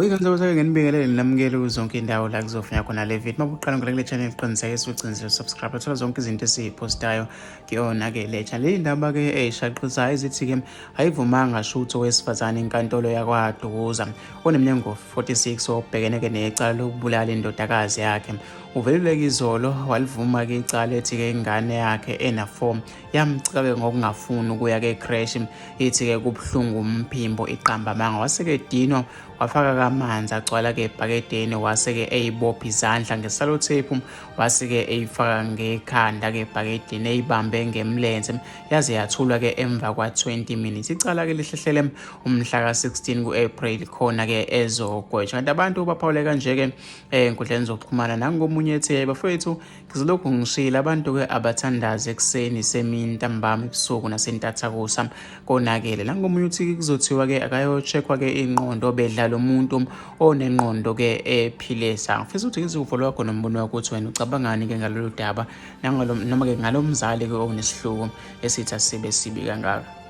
Uyinkonzo ngenibingelele namukele kuzonke indawo la kuzofika khona le video. Mabuqala ngole channel qiniseka ucinze subscribe uthola zonke izinto esiziphostayo kuyona-ke le channel. Le ndaba ke eyishaqisayo izithi ke ayivumanga shutho owesifazane inkantolo yakwaDukuza oneminyaka 46 obhekene ke necala lokubulala indodakazi yakhe. Uveluleke izolo walivuma ke icala ethi ke ingane yakhe ena4 yamcika ke ngokungafuni ukuya ke crash ithi ke kubhlungu umphimbo iqamba manga waseke dinwa wafaka kamanzi agcwala ke ebhakedeni waseke eyibopha izandla ngesalothape waseke eyifaka ngekhanda ke ebhakedeni eyibambe ngemlenze yaze yathulwa ke emva kwa 20 minutes. Icala ke lihlehlele umhla ka16 kuApril khona ke ezogwetshwa. Kanti abantu baphawule kanje ke enkundleni zokuxhumana nangomunye ethi bafowethu ngizolokhu ngishila abantu ke abathandaza ekseni semini ntambama ebusuku nasentathakusa konakele. Nangomunye uthi kuzothiwa ke akayocheckwa ke ingqondo bedlala umuntu onengqondo ke ephilesa. Ngifisa ukuthi ngizuvolo lwakho nombono wakho ukuthi wena ucabangani ke ngalolu daba noma ke ngalomzali ke onesihluku esithi asibe sibi kangaka.